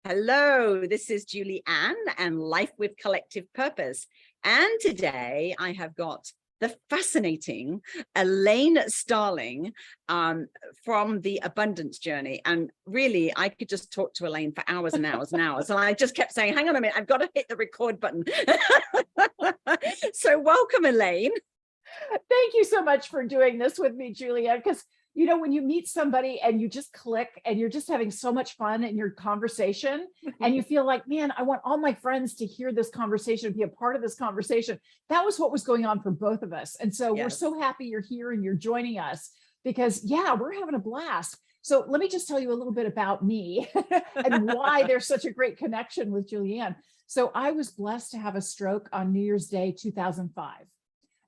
Hello, this is Julie Ann and Life with Collective Purpose. And today I have got the fascinating Elaine Starling from the Abundance Journey. And really, I could just talk to Elaine for hours and hours and hours. And I just kept saying, hang on a minute, I've got to hit the record button. So welcome, Elaine. Thank you so much for doing this with me, Julia, because when you meet somebody and you just click and you're just having so much fun in your conversation and you feel like, man, I want all my friends to hear this conversation, be a part of this conversation. That was what was going on for both of us. And so We're so happy you're here and you're joining us because we're having a blast. So let me just tell you a little bit about me and why there's such a great connection with Julianne. So I was blessed to have a stroke on New Year's Day, 2005.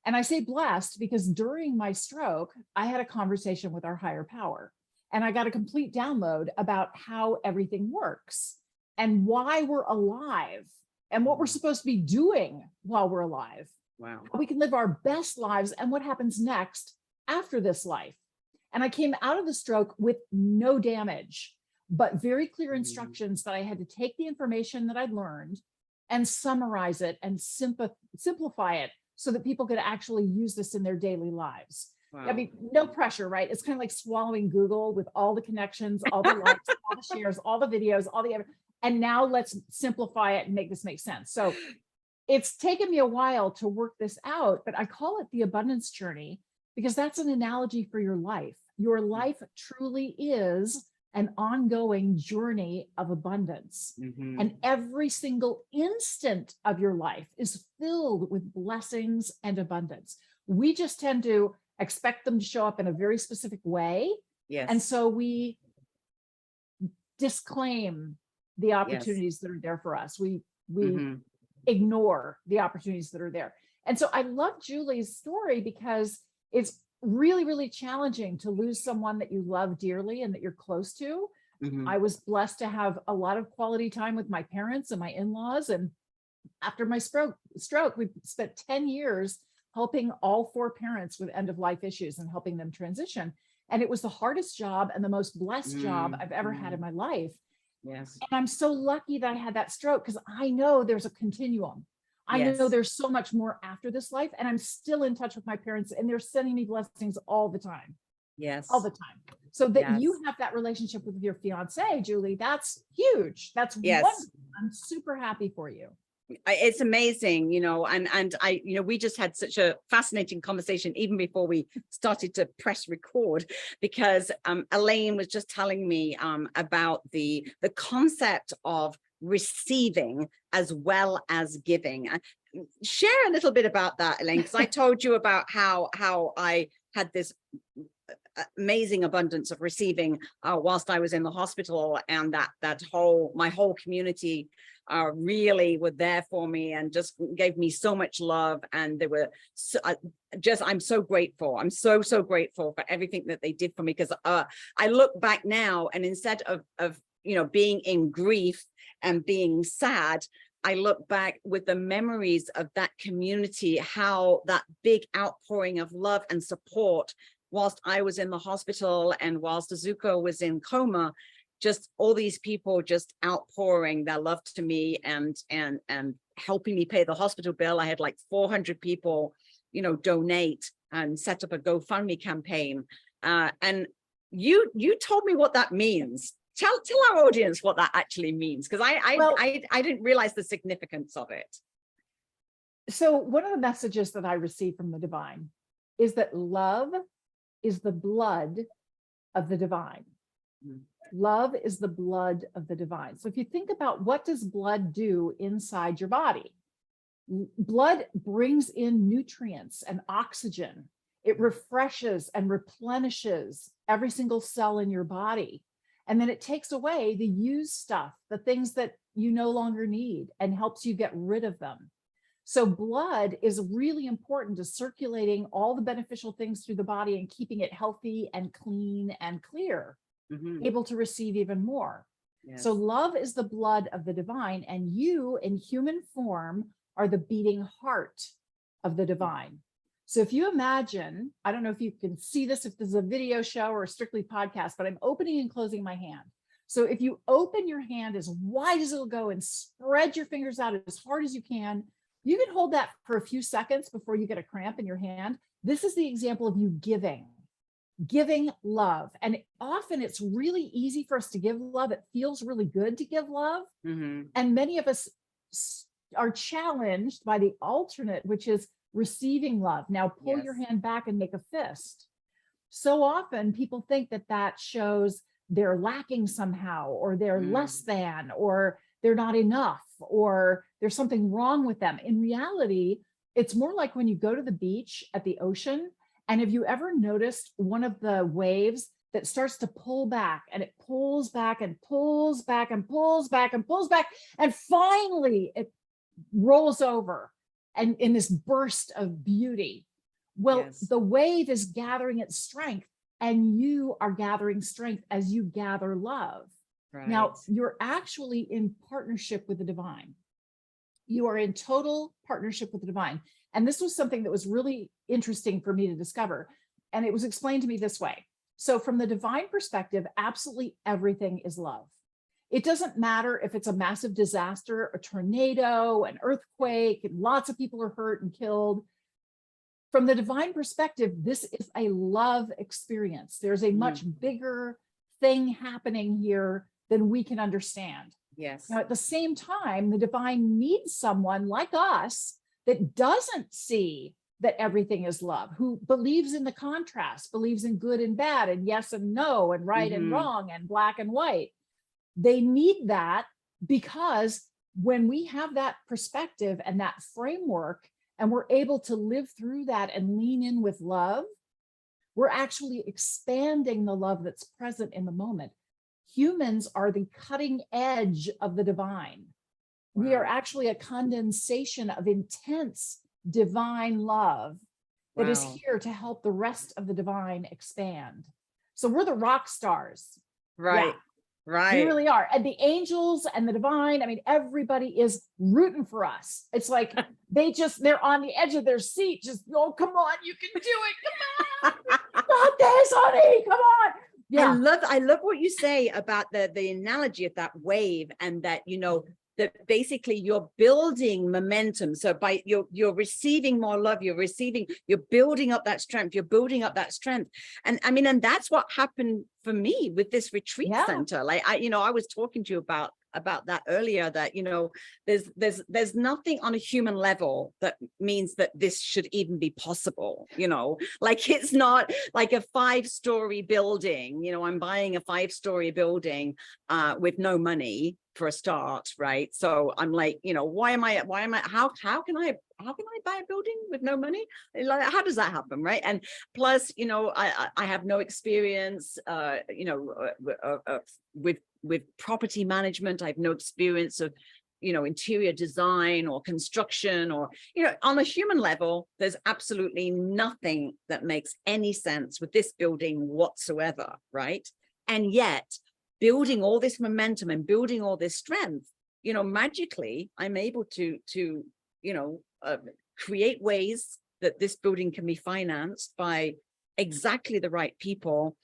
And I say blessed because during my stroke, I had a conversation with our higher power and I got a complete download about how everything works and why we're alive and what we're supposed to be doing while we're alive. Wow. How we can live our best lives and what happens next after this life. And I came out of the stroke with no damage, but very clear instructions that I had to take the information that I'd learned and summarize it and simplify it, so that people could actually use this in their daily lives. Wow. I mean, no pressure, right? It's kind of like swallowing Google with all the connections, all the likes, all the shares, all the videos, and now let's simplify it and make this make sense. So it's taken me a while to work this out, but I call it the abundance journey because that's an analogy for your life. Your life truly is an ongoing journey of abundance. Mm-hmm. And every single instant of your life is filled with blessings and abundance. We just tend to expect them to show up in a very specific way. Yes. And so we disclaim the opportunities that are there for us. We ignore the opportunities that are there. And so I love Julie's story because it's really, really challenging to lose someone that you love dearly and that you're close to. Mm-hmm. I was blessed to have a lot of quality time with my parents and my in-laws. And after my stroke, we spent 10 years helping all 4 parents with end-of-life issues and helping them transition. And it was the hardest job and the most blessed job I've ever had in my life. Yes. And I'm so lucky that I had that stroke because I know there's a continuum. I know there's so much more after this life, and I'm still in touch with my parents and they're sending me blessings all the time. Yes. All the time. So that you have that relationship with your fiance, Julie, that's huge. That's wonderful. I'm super happy for you. It's amazing, and I, we just had such a fascinating conversation even before we started to press record, because Elaine was just telling me about the concept of receiving as well as giving. Share a little bit about that, Elaine, because I told you about how I had this amazing abundance of receiving whilst I was in the hospital, and my whole community really were there for me and just gave me so much love. And they were I'm so grateful. I'm so grateful for everything that they did for me, because I look back now, and instead of being in grief and being sad, I look back with the memories of that community, how that big outpouring of love and support whilst I was in the hospital and whilst Azuko was in coma, just all these people just outpouring their love to me and helping me pay the hospital bill. I had like 400 people, donate and set up a GoFundMe campaign. And you told me what that means. Tell our audience what that actually means, because I didn't realize the significance of it. So one of the messages that I received from the divine is that love is the blood of the divine. Love is the blood of the divine. So if you think about what does blood do inside your body, blood brings in nutrients and oxygen. It refreshes and replenishes every single cell in your body. And then it takes away the used stuff, the things that you no longer need, and helps you get rid of them. So blood is really important to circulating all the beneficial things through the body and keeping it healthy and clean and clear, able to receive even more. Yes. So love is the blood of the divine, and you in human form are the beating heart of the divine. So if you imagine, I don't know if you can see this, if this is a video show or a strictly podcast, but I'm opening and closing my hand. So if you open your hand as wide as it'll go and spread your fingers out as hard as you can hold that for a few seconds before you get a cramp in your hand. This is the example of you giving love. And often it's really easy for us to give love. It feels really good to give love. Mm-hmm. And many of us are challenged by the alternate, which is receiving love. Now pull your hand back and make a fist. So often people think that that shows they're lacking somehow, or they're less than, or they're not enough, or there's something wrong with them. In reality, it's more like when you go to the beach at the ocean, and have you ever noticed one of the waves that starts to pull back, and it pulls back and pulls back and pulls back and pulls back, and finally it rolls over and in this burst of beauty. Well, the wave is gathering its strength, and you are gathering strength as you gather love. Right. Now, you're actually in partnership with the divine. You are in total partnership with the divine. And this was something that was really interesting for me to discover. And it was explained to me this way. So from the divine perspective, absolutely everything is love. It doesn't matter if it's a massive disaster, a tornado, an earthquake, and lots of people are hurt and killed. From the divine perspective, this is a love experience. There's a much bigger thing happening here than we can understand. Yes. Now, at the same time, the divine needs someone like us that doesn't see that everything is love, who believes in the contrast, believes in good and bad, and yes and no, and right and wrong, and black and white. They need that, because when we have that perspective and that framework, and we're able to live through that and lean in with love, we're actually expanding the love that's present in the moment. Humans are the cutting edge of the divine. Wow. We are actually a condensation of intense divine love that is here to help the rest of the divine expand. So we're the rock stars. Right. Yeah. Right. We really are. And the angels and the divine, I mean, everybody is rooting for us. It's like they're on the edge of their seat. Just, oh, come on, you can do it. Come on. Got this, honey. Come on. Yeah. I love what you say about the analogy of that wave, and that, that basically you're building momentum. So by you're receiving more love, you're building up that strength, And I mean, and that's what happened for me with this retreat center. Like I was talking to you about that earlier, that, there's nothing on a human level that means that this should even be possible, like it's not like a 5-story building, I'm buying a 5-story building with no money for a start, right? So I'm like, how can I buy a building with no money? Like, how does that happen, right? And plus, I have no experience, with property management. I have no experience of, interior design or construction, or, on a human level, there's absolutely nothing that makes any sense with this building whatsoever, right? And yet, building all this momentum and building all this strength, magically, I'm able to create ways that this building can be financed by exactly the right people,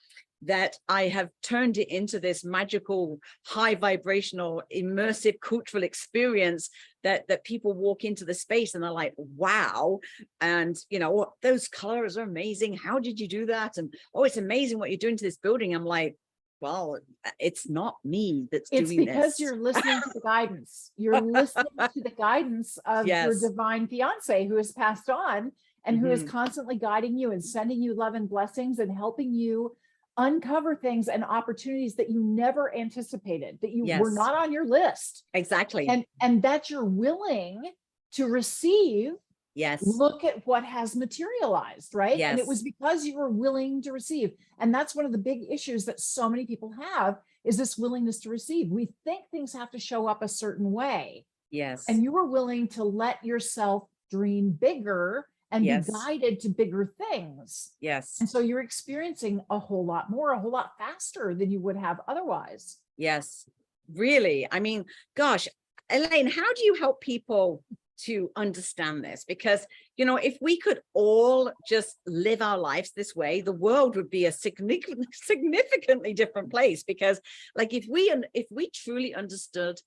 that I have turned it into this magical, high vibrational, immersive cultural experience that people walk into the space and they're like, wow. And, those colors are amazing. How did you do that? And, oh, it's amazing what you're doing to this building. I'm like, well, it's not me that's doing this. It's because you're listening to the guidance. You're listening to the guidance of your divine fiance who has passed on, and who is constantly guiding you and sending you love and blessings and helping you uncover things and opportunities that you never anticipated, that you were not on your list. Exactly. And that you're willing to receive. Yes. Look at what has materialized, right? Yes. And it was because you were willing to receive. And that's one of the big issues that so many people have, is this willingness to receive. We think things have to show up a certain way. Yes. And you were willing to let yourself dream bigger and be guided to bigger things. Yes. And so you're experiencing a whole lot more, a whole lot faster than you would have otherwise. Yes, really. I mean, gosh, Elaine, how do you help people to understand this, because, you know, if we could all just live our lives this way, the world would be a significantly different place. Because like, if we truly understood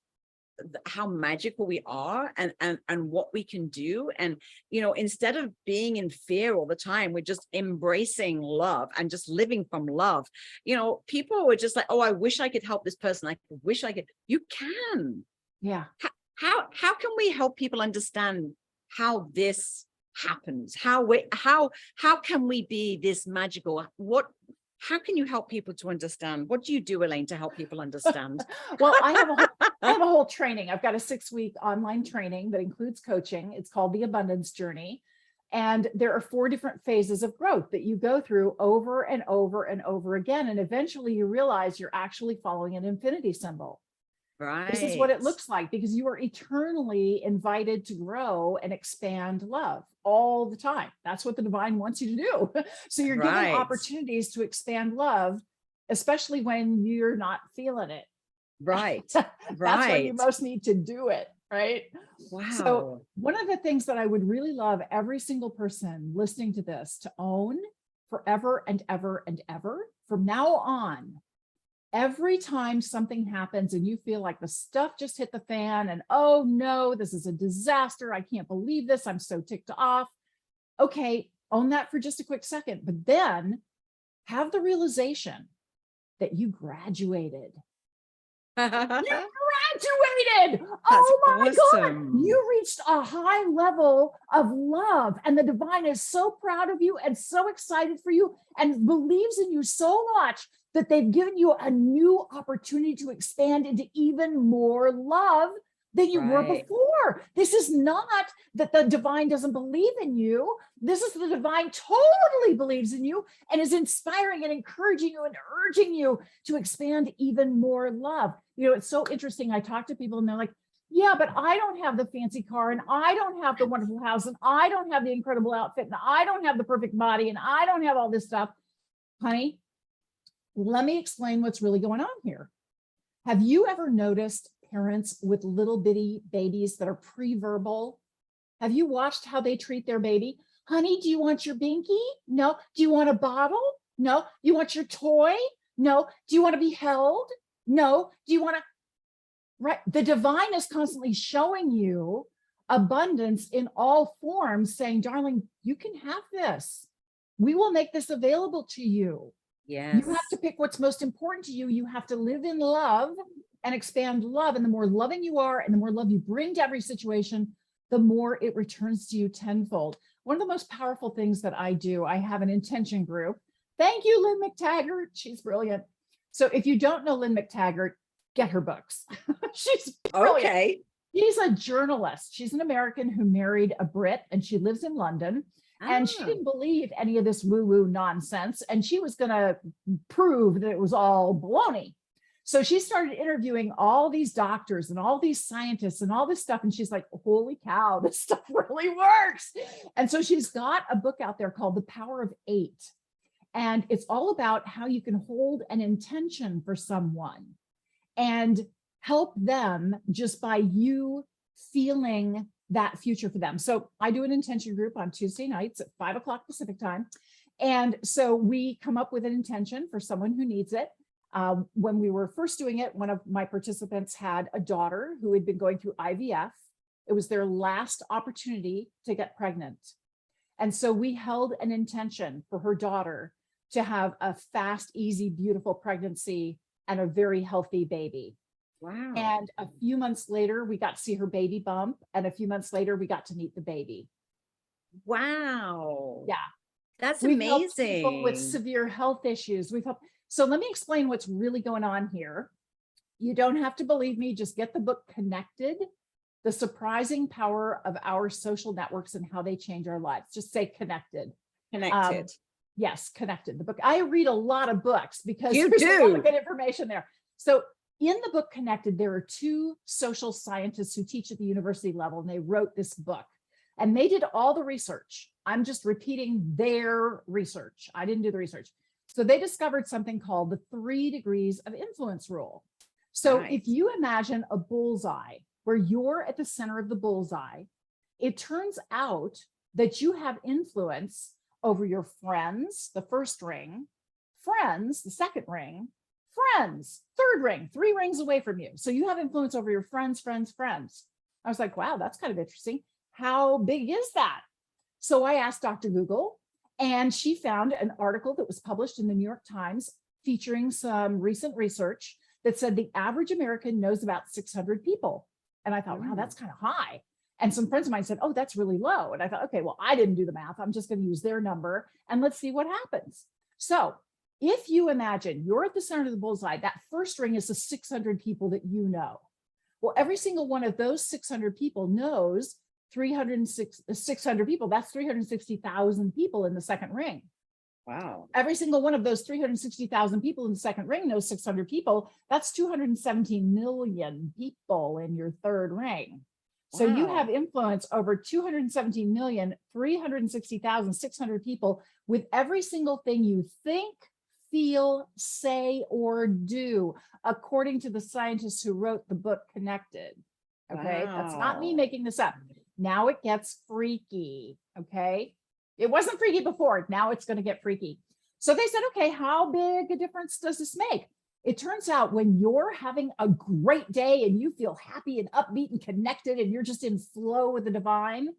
how magical we are, and what we can do, and, you know, instead of being in fear all the time, we're just embracing love and just living from love. You know, people were just like, oh, I wish I could help this person, I wish I could. You can. Yeah. How can we help people understand how this happens? How can we be this magical? How can you help people to understand? What do you do, Elaine, to help people understand? Well, I have a whole training. I've got a 6-week online training that includes coaching. It's called the Abundance Journey. And there are 4 different phases of growth that you go through over and over and over again. And eventually you realize you're actually following an infinity symbol. Right. This is what it looks like, because you are eternally invited to grow and expand love all the time. That's what the divine wants you to do. So you're given opportunities to expand love, especially when you're not feeling it. Right. That's when you most need to do it. Right. Wow. So one of the things that I would really love every single person listening to this to own forever and ever and ever from now on, every time something happens and you feel like the stuff just hit the fan and, oh no, this is a disaster, I can't believe this, I'm so ticked off. Okay, own that for just a quick second, but then have the realization that you graduated. You graduated. Oh my God, you reached a high level of love, and the divine is so proud of you and so excited for you and believes in you so much that they've given you a new opportunity to expand into even more love than you were before. This is not that the divine doesn't believe in you. This is the divine totally believes in you and is inspiring and encouraging you and urging you to expand even more love. You know, it's so interesting. I talk to people and they're like, yeah, but I don't have the fancy car, and I don't have the wonderful house, and I don't have the incredible outfit, and I don't have the perfect body, and I don't have all this stuff. Honey, let me explain what's really going on here. Have you ever noticed parents with little bitty babies that are pre-verbal? Have you watched how they treat their baby? Honey, do you want your binky? No. Do you want a bottle? No. Do you want your toy? No. Do you want to be held? No. Do you want to? Right. The divine is constantly showing you abundance in all forms, saying, darling, you can have this. We will make this available to you. Yes. You have to pick what's most important to you. You have to live in love and expand love. And the more loving you are and the more love you bring to every situation, the more it returns to you tenfold. One of the most powerful things that I do, I have an intention group. Thank you, Lynn McTaggart. She's brilliant. So if you don't know Lynn McTaggart, get her books. She's brilliant. Okay. She's a journalist. She's an American who married a Brit, and she lives in London. And she didn't believe any of this woo-woo nonsense. And she was going to prove that it was all baloney. So she started interviewing all these doctors and all these scientists and all this stuff. And she's like, holy cow, this stuff really works. And so she's got a book out there called The Power of 8. And it's all about how you can hold an intention for someone and help them just by you feeling that future for them. So I do an intention group on Tuesday nights at 5 o'clock Pacific time. And so we come up with an intention for someone who needs it. When we were first doing it, one of my participants had a daughter who had been going through IVF. It was their last opportunity to get pregnant. And so we held an intention for her daughter to have a fast, easy, beautiful pregnancy and a very healthy baby. Wow. And a few months later, we got to see her baby bump. And a few months later, we got to meet the baby. Wow. Yeah. That's We've amazing. helped people with severe health issues. So let me explain what's really going on here. You don't have to believe me. Just get the book Connected, The Surprising Power of Our Social Networks and How They Change Our Lives. Just say Connected. Connected. Yes, Connected. The book. I read a lot of books because there's a lot of good information there. So in the book Connected, there are 2 social scientists who teach at the university level, and they wrote this book. And they did all the research. I'm just repeating their research. I didn't do the research. So they discovered something called the 3 degrees of influence rule. So if you imagine a bullseye where you're at the center of the bullseye, It turns out that you have influence over your friends, the first ring, friends, the second ring, friends, third ring, 3 rings away from you. So you have influence over your friends, friends, friends. I was like, wow, that's kind of interesting. How big is that? So I asked Dr. Google, and she found an article that was published in the New York Times featuring some recent research that said the average American knows about 600 people. And I thought, wow, that's kind of high. And some friends of mine said, oh, that's really low. And I thought, okay, well, I didn't do the math. I'm just going to use their number and let's see what happens. So if you imagine you're at the center of the bullseye, that first ring is the 600 people that you know. Well, every single one of those 600 people knows 600 people. That's 360,000 people in the second ring. Wow. Every single one of those 360,000 people in the second ring knows 600 people. That's 217 million people in your third ring. So you have influence over 217,360,600 people with every single thing you think, feel, say, or do, according to the scientists who wrote the book Connected. Okay, that's not me making this up. Now it gets freaky. Okay, it wasn't freaky before. Now it's going to get freaky. So they said, okay, how big a difference does this make? It turns out when you're having a great day and you feel happy and upbeat and connected and you're just in flow with the divine,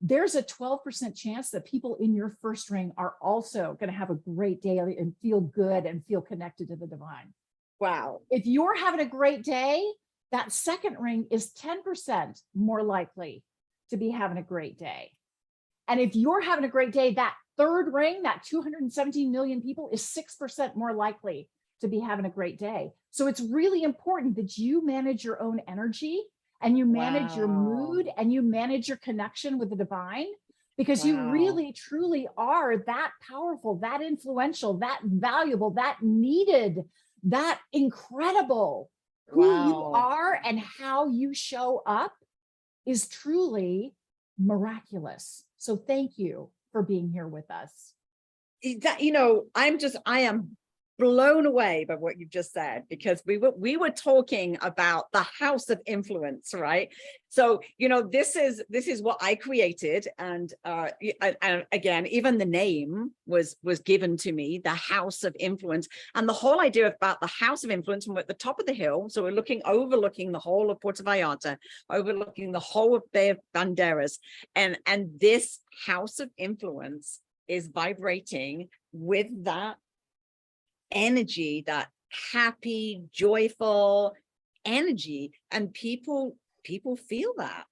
there's a 12% chance that people in your first ring are also going to have a great day and feel good and feel connected to the divine. Wow. If you're having a great day, that second ring is 10% more likely to be having a great day. And if you're having a great day, that third ring, that 217 million people, is 6% more likely to be having a great day. So it's really important that you manage your own energy and you manage your mood and you manage your connection with the divine, because you really, truly are that powerful, that influential, that valuable, that needed, that incredible. Who you are and how you show up is truly miraculous. So thank you for being here with us. That, I am blown away by what you've just said, because we were talking about the house of influence, right? So this is what I created, and again, even the name was given to me, the house of influence. And the whole idea about the house of influence, we're at the top of the hill, so we're overlooking the whole of Puerto Vallarta, overlooking the whole of Bay of Banderas, and this house of influence is vibrating with that energy, that happy, joyful energy, and people feel that.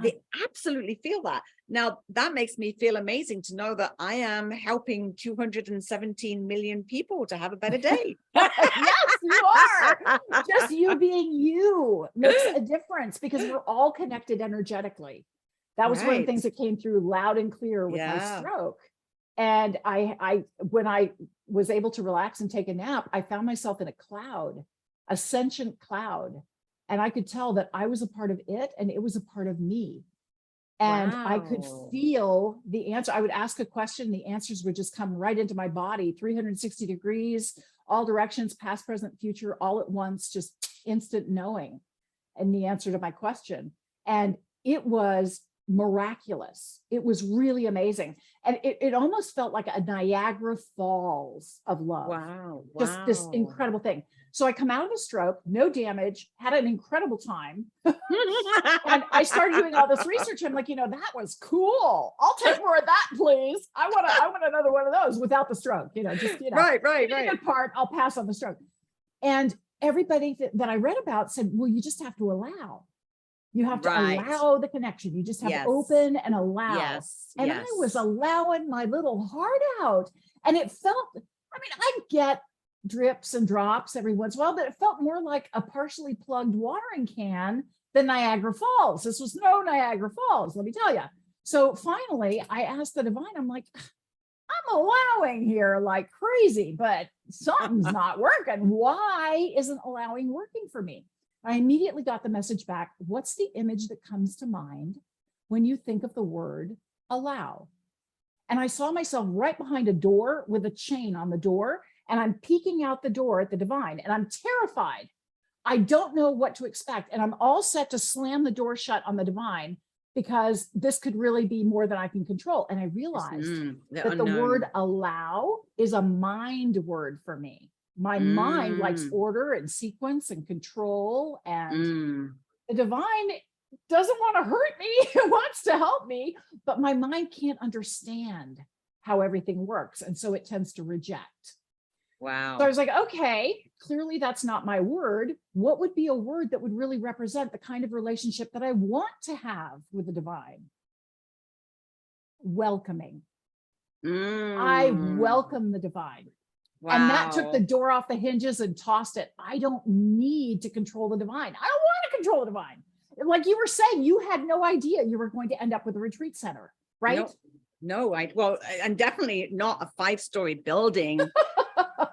They absolutely feel that. Now that makes me feel amazing to know that I am helping 217 million people to have a better day. Yes, you are. Just you being you makes a difference, because we're all connected energetically. That was one of the things that came through loud and clear with my stroke. And when I was able to relax and take a nap, I found myself in a cloud, a sentient cloud. And I could tell that I was a part of it and it was a part of me. And I could feel the answer. I would ask a question, the answers would just come right into my body, 360 degrees, all directions, past, present, future, all at once, just instant knowing and the answer to my question. And it was miraculous. It was really amazing. And it almost felt like a Niagara Falls of love. Just this incredible thing. So I come out of the stroke, no damage, had an incredible time. And I started doing all this research. I'm like, that was cool. I'll take more of that, please. I want another one of those without the stroke, right. Good part, I'll pass on the stroke. And everybody that I read about said, well, you just have to allow. You have to allow the connection. You just have to open and allow. And I was allowing my little heart out. And it felt, I get drips and drops every once in a while, but it felt more like a partially plugged watering can than Niagara Falls. This was no Niagara Falls, let me tell you. So finally, I asked the divine, I'm like, I'm allowing here like crazy, but something's not working. Why isn't allowing working for me? I immediately got the message back. What's the image that comes to mind when you think of the word allow? And I saw myself right behind a door with a chain on the door, and I'm peeking out the door at the divine, and I'm terrified. I don't know what to expect. And I'm all set to slam the door shut on the divine, because this could really be more than I can control. And I realized that the word allow is a mind word for me. My mind likes order and sequence and control, and the divine doesn't want to hurt me. It wants to help me, but my mind can't understand how everything works. And so it tends to reject. Wow. So I was like, okay, clearly that's not my word. What would be a word that would really represent the kind of relationship that I want to have with the divine? Welcoming. I welcome the divine. Wow. And that took the door off the hinges and tossed it. I don't need to control the divine. I don't want to control the divine. Like you were saying, you had no idea you were going to end up with a retreat center, right? No, well, and definitely not a 5-story building.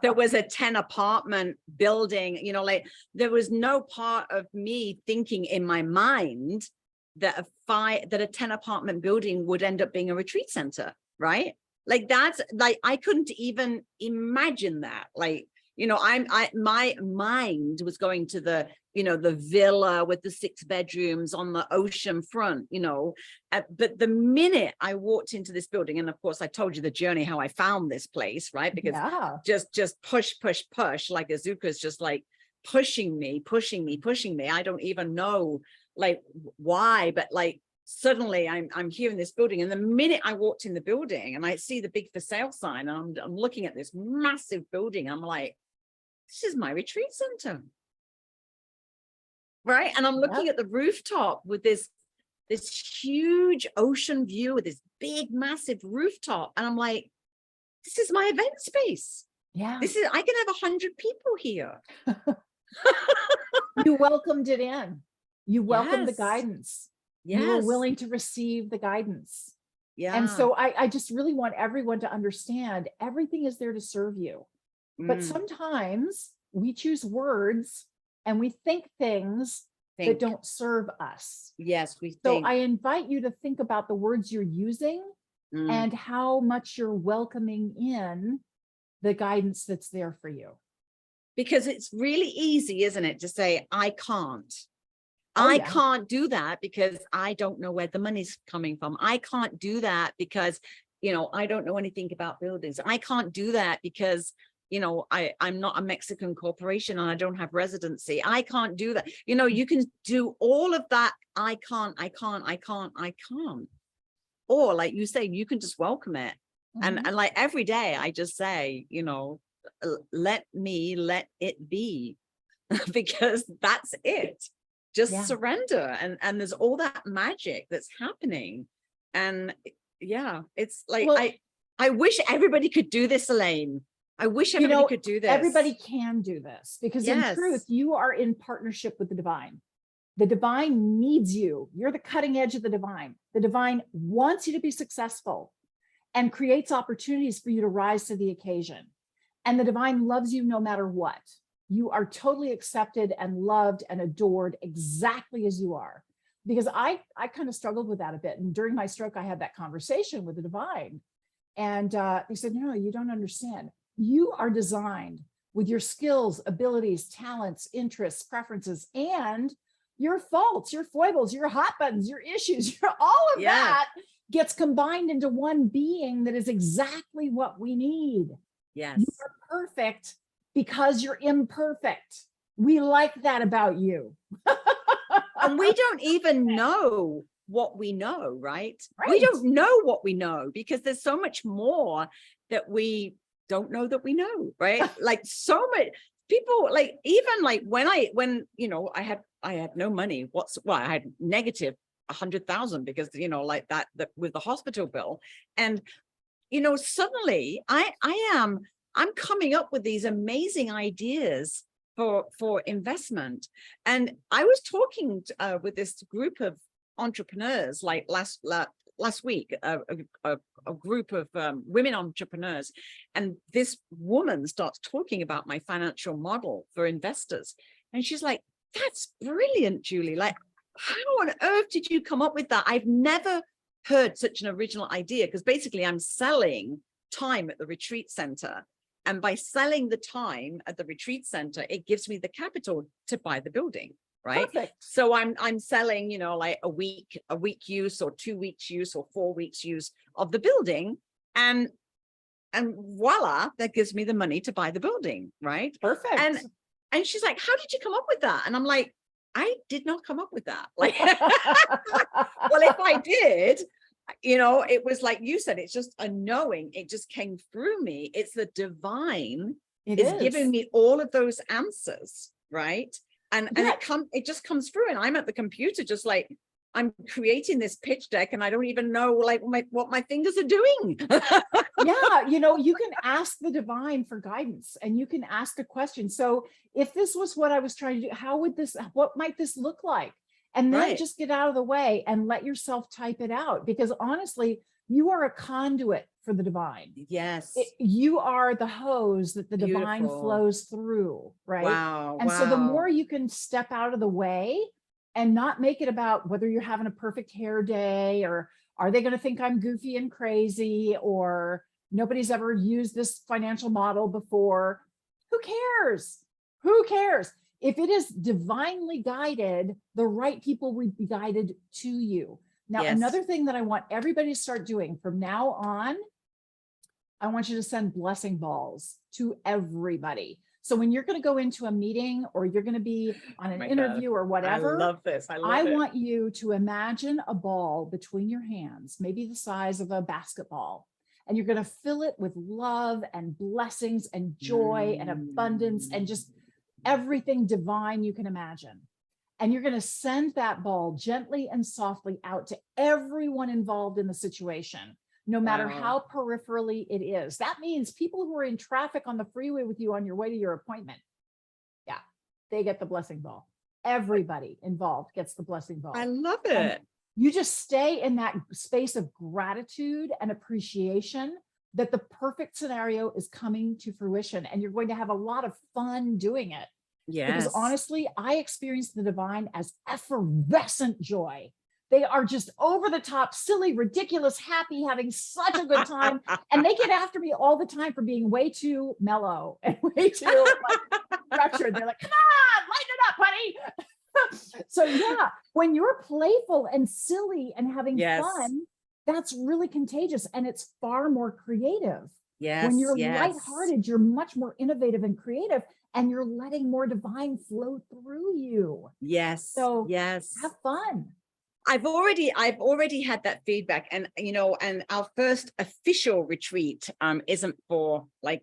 There was a 10 apartment building, you know, like there was no part of me thinking in my mind that a 10 apartment building would end up being a retreat center, right? Like that's like, I couldn't even imagine that. Like, you know, my mind was going to the, you know, the villa with the 6 bedrooms on the ocean front, you know, but the minute I walked into this building, and of course I told you the journey, how I found this place, right? Because just push, like Azuka's just like pushing me. I don't even know like why, but like suddenly I'm here in this building, and the minute I walked in the building and I see the big for sale sign, and I'm looking at this massive building, I'm like, this is my retreat center. Right. And I'm looking at the rooftop with this huge ocean view with this big, massive rooftop. And I'm like, this is my event space. Yeah. I can have 100 people here. You welcomed it in. You welcomed the guidance. Yes. You were willing to receive the guidance. Yeah. And so I just really want everyone to understand everything is there to serve you. But sometimes we choose words and we think things that don't serve us. Yes, we think. So I invite you to think about the words you're using and how much you're welcoming in the guidance that's there for you. Because it's really easy, isn't it, to say, I can't. I can't do that because I don't know where the money's coming from. I can't do that because, you know, I don't know anything about buildings. I can't do that because, you know, I'm not a Mexican corporation and I don't have residency. I can't do that. You know, you can do all of that. I can't. Or like you say, you can just welcome it. And like every day I just say, you know, let it be because that's it. Just surrender. And there's all that magic that's happening. And yeah, it's like, well, I wish everybody could do this, Elaine. I wish everybody could do this. Everybody can do this because in truth, you are in partnership with the divine. The divine needs you. You're the cutting edge of the divine. The divine wants you to be successful and creates opportunities for you to rise to the occasion. And the divine loves you no matter what. You are totally accepted and loved and adored exactly as you are. Because I kind of struggled with that a bit. And during my stroke, I had that conversation with the divine. And they said, no, you don't understand. You are designed with your skills, abilities, talents, interests, preferences, and your faults, your foibles, your hot buttons, your issues, all of that gets combined into one being that is exactly what we need. Yes. You are perfect because you're imperfect. We like that about you. And we don't even know what we know, right? We don't know what we know because there's so much more that we don't know that we know, right? Like so much people, like even like when you know I had no money. I had negative 100,000 because you know like that with the hospital bill, and you know suddenly I'm coming up with these amazing ideas for investment. And I was talking with this group of entrepreneurs like last week, a group of women entrepreneurs, and this woman starts talking about my financial model for investors, and she's like, that's brilliant, Julie. Like, how on earth did you come up with that? I've never heard such an original idea, because basically I'm selling time at the retreat center, and by selling the time at the retreat center, it gives me the capital to buy the building, right? Perfect. So I'm selling, you know, like a week use or 2 weeks use or 4 weeks use of the building. And voila, that gives me the money to buy the building, right? Perfect. And she's like, how did you come up with that? And I'm like, I did not come up with that. Like, well, if I did, you know, it was like you said, it's just a knowing, it just came through me. It's the divine is giving me all of those answers, right? And it just comes through, and I'm at the computer just like, I'm creating this pitch deck and I don't even know like what my fingers are doing. Yeah, you know, you can ask the divine for guidance, and you can ask a question. So if this was what I was trying to do, what might this look like? And then just get out of the way and let yourself type it out, because honestly, you are a conduit for the divine. Yes. You are the hose that the divine flows through, right? Wow. And so the more you can step out of the way and not make it about whether you're having a perfect hair day, or are they going to think I'm goofy and crazy, or nobody's ever used this financial model before. Who cares? Who cares? If it is divinely guided, the right people will be guided to you. Now, another thing that I want everybody to start doing from now on, I want you to send blessing balls to everybody. So when you're going to go into a meeting, or you're going to be on an interview or whatever, I love this. I want you to imagine a ball between your hands, maybe the size of a basketball, and you're going to fill it with love and blessings and joy and abundance and just everything divine you can imagine. And you're going to send that ball gently and softly out to everyone involved in the situation, no matter how peripherally it is. That means people who are in traffic on the freeway with you on your way to your appointment. Yeah, they get the blessing ball. Everybody involved gets the blessing ball. I love it. And you just stay in that space of gratitude and appreciation that the perfect scenario is coming to fruition, and you're going to have a lot of fun doing it. Yes. Because honestly, I experience the divine as effervescent joy. They are just over the top, silly, ridiculous, happy, having such a good time. And they get after me all the time for being way too mellow and way too structured. They're like, come on, lighten it up, honey. So yeah, when you're playful and silly and having fun, that's really contagious, and it's far more creative. When you're lighthearted, you're much more innovative and creative, and you're letting more divine flow through you. Yes. So have fun. I've already had that feedback, and you know, and our first official retreat isn't for like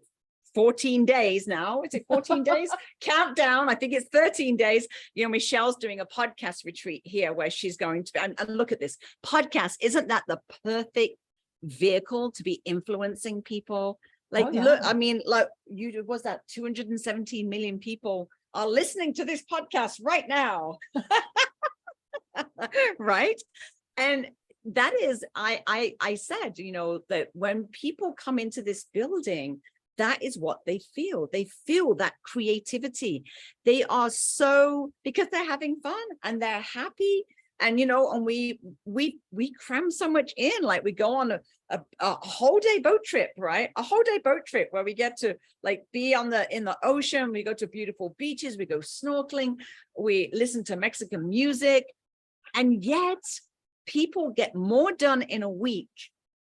14 days now. Is it 14 days? Countdown. I think it's 13 days. You know, Michelle's doing a podcast retreat here where she's going to be, and look at this podcast. Isn't that the perfect vehicle to be influencing people? Like, look, I mean, like was that 217 million people are listening to this podcast right now. Right. And that is, I said, you know, that when people come into this building, that is what they feel. They feel that creativity. They are so, because they're having fun and they're happy. And, you know, and we cram so much in, like we go on a whole day boat trip, right? A whole day boat trip where we get to like be in the ocean. We go to beautiful beaches, we go snorkeling, we listen to Mexican music. And yet people get more done in a week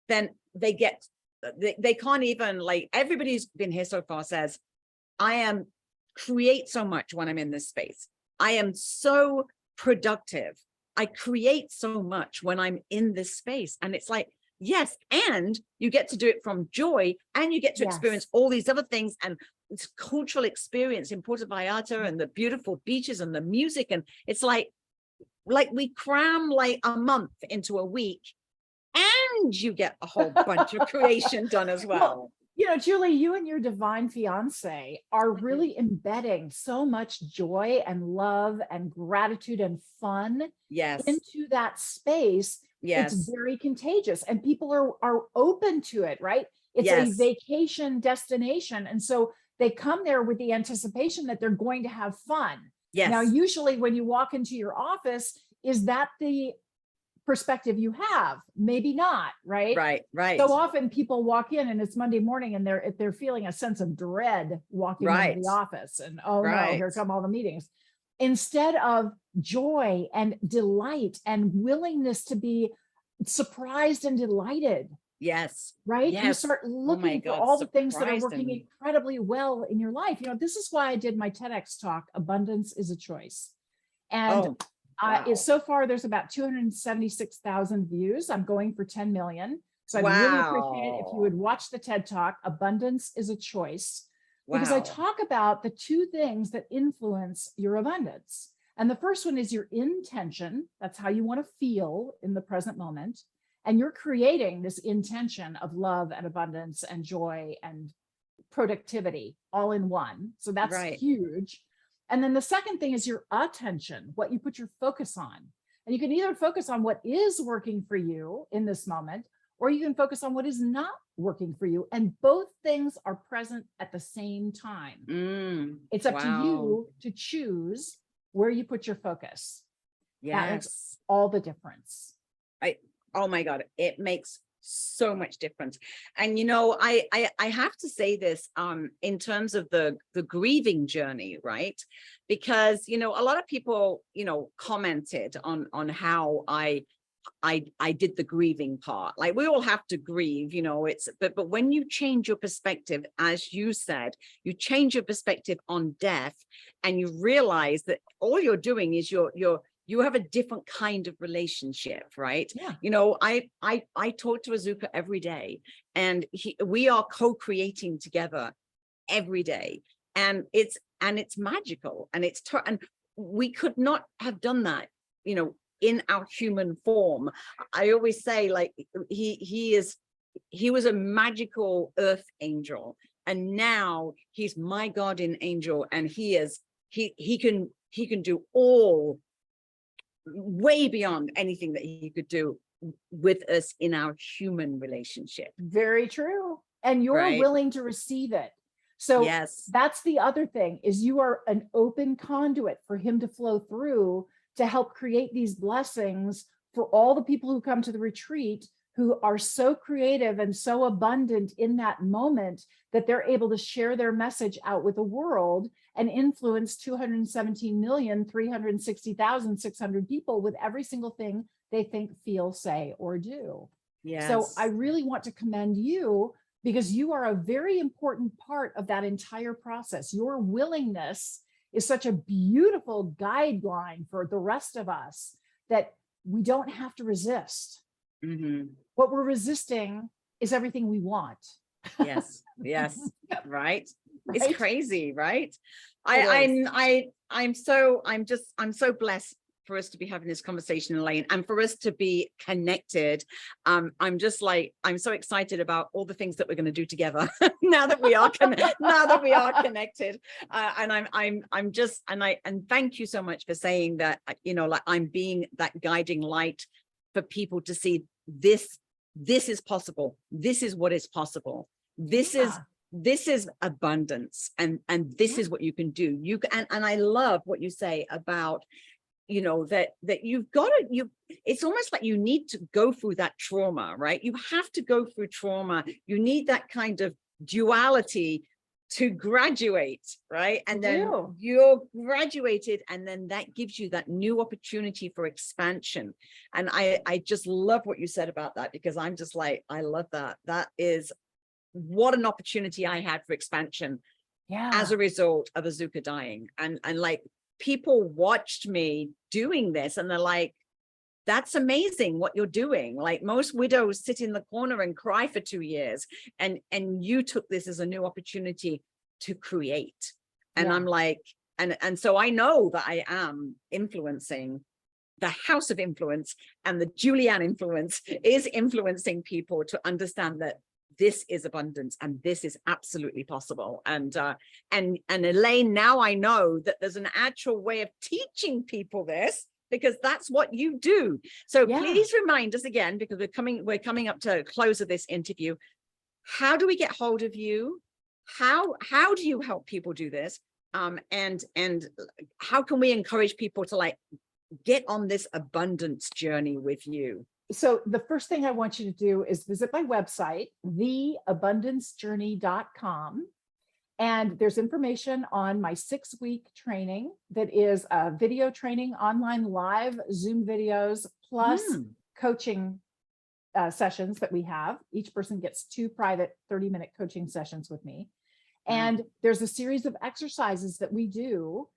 than they can't even, like, everybody who's been here so far says, I create so much when I'm in this space. I am so productive. I create so much when I'm in this space. And it's like, yes, and you get to do it from joy, and you get to experience all these other things, and it's cultural experience in Puerto Vallarta and the beautiful beaches and the music. And it's like we cram like a month into a week, and you get a whole bunch of creation done as well. You know, Julie, you and your divine fiance are really embedding so much joy and love and gratitude and fun into that space. It's very contagious, and people are open to it, right? It's a vacation destination. And so they come there with the anticipation that they're going to have fun. Now, usually when you walk into your office, is that the perspective you have? Maybe not, right? Right. So often people walk in and it's Monday morning, and they're feeling a sense of dread walking into the office, and no, here come all the meetings. instead of joy and delight and willingness to be surprised and delighted, Yes. right? You Yes. start Oh my looking for God. all the things that are Surprised working and incredibly well in your life. You know, this is why I did my TEDx talk, Abundance is a Choice. And oh wow. so far, there's about 276,000 views. I'm going for 10 million. So I'd really appreciate it if you would Wow. watch the TED Talk, Abundance is a Choice, because I Wow. talk about the two things that influence your abundance. And the first one is your intention. That's how you want to feel in the present moment. And you're creating this intention of love and abundance and joy and productivity all in one. So that's Right. huge. And then the second thing is your attention, what you put your focus on. And you can either focus on what is working for you in this moment, or you can focus on what is not working for you. And both things are present at the same time. It's up to Wow. you to choose where you put your focus. That makes Yes. all the difference. Oh my God, it makes so much difference. And you know, I have to say this in terms of the grieving journey, right? Because you know, a lot of people, you know, commented on how I did the grieving part. Like we all have to grieve, you know, but when you change your perspective, as you said, you change your perspective on death, and you realize that all you're doing is you have a different kind of relationship, right? Yeah. You know, I talk to Azuka every day, and we are co-creating together every day, and it's magical, and and we could not have done that, you know, in our human form. I always say, like, he was a magical earth angel, and now he's my guardian angel, and he can do all way beyond anything that he could do with us in our human relationship. Very true. And you're Right. willing to receive it. So Yes. that's the other thing, is you are an open conduit for him to flow through to help create these blessings for all the people who come to the retreat, who are so creative and so abundant in that moment that they're able to share their message out with the world and influence 217,360,600 people with every single thing they think, feel, say, or do. Yes. So I really want to commend you, because you are a very important part of that entire process. Your willingness is such a beautiful guideline for the rest of us that we don't have to resist. What we're resisting is everything we want. Yes. Yes. Right. Right? It's crazy, right? It I'm so blessed for us to be having this conversation, Elaine, and for us to be connected. I'm just like, I'm so excited about all the things that we're going to do together now that we are connected. And and thank you so much for saying that, you know, like, I'm being that guiding light for people to see this is possible. This is what is possible. This is abundance, and this is what you can do. And I love what you say about, you know, that you've got to, it's almost like you need to go through that trauma, right? You have to go through trauma. You need that kind of duality to graduate, right? And then you're graduated, and then that gives you that new opportunity for expansion. And I just love what you said about that, because I'm just like, I love that. That is what an opportunity I had for expansion as a result of Azuka dying. And like, people watched me doing this, and they're like, that's amazing what you're doing. Like, most widows sit in the corner and cry for 2 years, and you took this as a new opportunity to create. And I'm like, and so I know that I am influencing the house of influence, and the Julianne influence is influencing people to understand that this is abundance, and this is absolutely possible. And Elaine, now I know that there's an actual way of teaching people this, because that's what you do. So please remind us again, because we're coming up to close of this interview. How do we get hold of you? How do you help people do this? And how can we encourage people to, like, get on this abundance journey with you? So the first thing I want you to do is visit my website, theabundancejourney.com. And there's information on my 6-week training that is video training, online live Zoom videos, plus coaching sessions that we have. Each person gets 2 private 30-minute coaching sessions with me. And there's a series of exercises that we do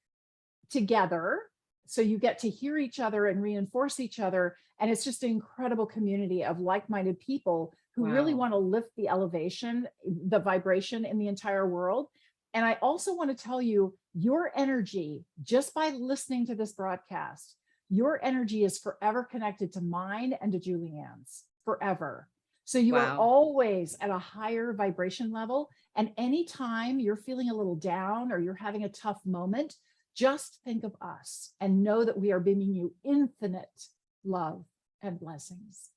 together. So you get to hear each other and reinforce each other. And it's just an incredible community of like-minded people who really want to lift the elevation, the vibration in the entire world. And I also want to tell you, your energy, just by listening to this broadcast, your energy is forever connected to mine and to Julianne's, forever. So you are always at a higher vibration level. And anytime you're feeling a little down or you're having a tough moment, just think of us and know that we are beaming you infinite love and blessings.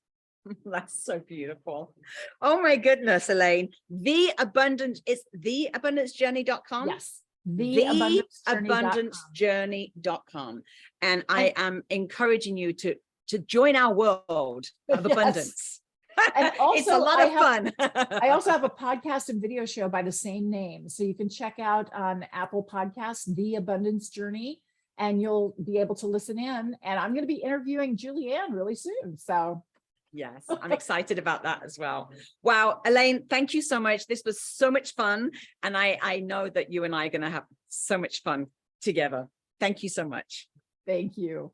That's so beautiful. Oh my goodness, Elaine. The Abundance, it's theabundancejourney.com. Yes. theabundancejourney.com. And I am encouraging you to join our world of abundance. And also, it's a lot of fun. I also have a podcast and video show by the same name. So you can check out on Apple Podcasts, The Abundance Journey, and you'll be able to listen in. And I'm going to be interviewing Julianne really soon. So yes, I'm excited about that as well. Wow, Elaine, thank you so much. This was so much fun. And I know that you and I are going to have so much fun together. Thank you so much. Thank you.